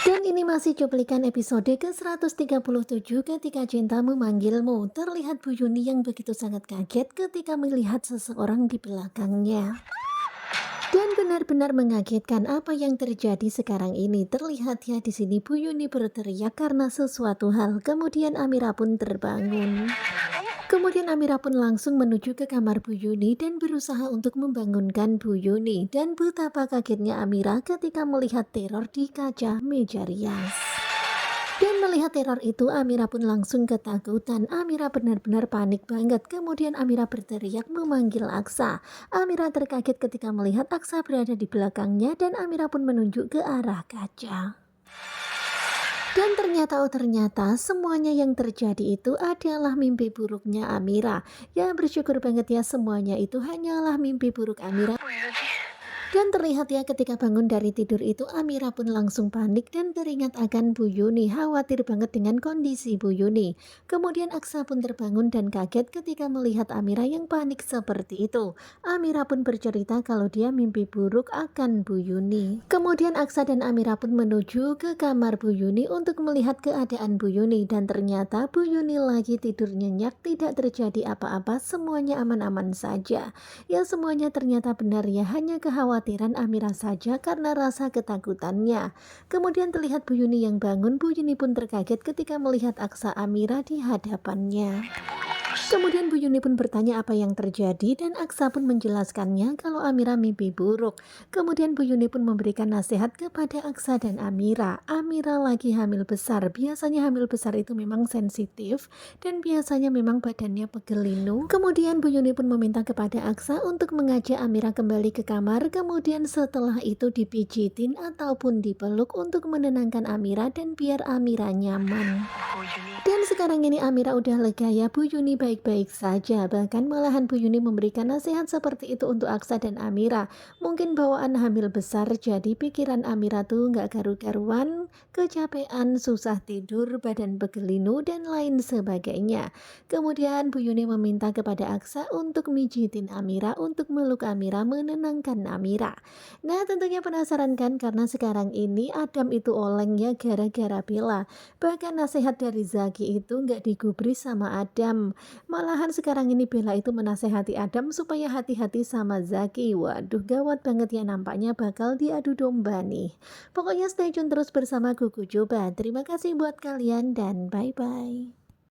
Dan ini masih cuplikan episode ke-137 ketika cinta memanggilmu. Terlihat Bu Yuni yang begitu sangat kaget ketika melihat seseorang di belakangnya. Dan benar-benar mengagetkan apa yang terjadi sekarang ini. Terlihat ya di sini Bu Yuni berteriak karena sesuatu hal. Kemudian Amira pun terbangun. Kemudian Amira pun langsung menuju ke kamar Bu Yuni dan berusaha untuk membangunkan Bu Yuni. Dan betapa kagetnya Amira ketika melihat teror di kaca meja rias. Dan melihat teror itu, Amira pun langsung ketakutan. Amira benar-benar panik banget. Kemudian Amira berteriak memanggil Aksa. Amira terkaget ketika melihat Aksa berada di belakangnya dan Amira pun menunjuk ke arah kaca. Dan ternyata semuanya yang terjadi itu adalah mimpi buruknya Amira. Ya bersyukur banget ya, semuanya itu hanyalah mimpi buruk Amira. Dan terlihat ya ketika bangun dari tidur itu Amira pun langsung panik dan teringat akan Bu Yuni, khawatir banget dengan kondisi Bu Yuni. Kemudian Aksa pun terbangun dan kaget ketika melihat Amira yang panik seperti itu. Amira pun bercerita kalau dia mimpi buruk akan Bu Yuni. Kemudian Aksa dan Amira pun menuju ke kamar Bu Yuni untuk melihat keadaan Bu Yuni dan ternyata Bu Yuni lagi tidur nyenyak, tidak terjadi apa-apa, semuanya aman-aman saja. Ya semuanya ternyata benar ya, hanya kekhawatiran Amira saja karena rasa ketakutannya. Kemudian terlihat Bu Yuni yang bangun. Bu Yuni pun terkaget ketika melihat Aksa Amira di hadapannya. Kemudian Bu Yuni pun bertanya apa yang terjadi dan Aksa pun menjelaskannya kalau Amira mimpi buruk. Kemudian Bu Yuni pun memberikan nasihat kepada Aksa dan Amira. Amira lagi hamil besar. Biasanya hamil besar itu memang sensitif dan biasanya memang badannya pegelinu. Kemudian Bu Yuni pun meminta kepada Aksa untuk mengajak Amira kembali ke kamar. Kemudian setelah itu dipijitin ataupun dipeluk untuk menenangkan Amira dan biar Amira nyaman. Dan sekarang ini Amira udah lega ya, Bu Yuni baik-baik saja. Bahkan malahan Bu Yuni memberikan nasihat seperti itu untuk Aksa dan Amira. Mungkin bawaan hamil besar jadi pikiran Amira tuh nggak karu-karuan, kecapean, susah tidur, badan begelinu dan lain sebagainya. Kemudian Bu Yuni meminta kepada Aksa untuk mijitin Amira, untuk meluk Amira, menenangkan Amira. Nah tentunya penasaran kan karena sekarang ini Adam itu oleng ya gara-gara Bella. Bahkan nasihat dari Zaki itu nggak digubris sama Adam. Malahan sekarang ini Bella itu menasehati Adam supaya hati-hati sama Zaki. Waduh gawat banget ya, nampaknya bakal diadu domba nih. Pokoknya stay tune terus bersama Kuku Coba. Terima kasih buat kalian dan bye-bye.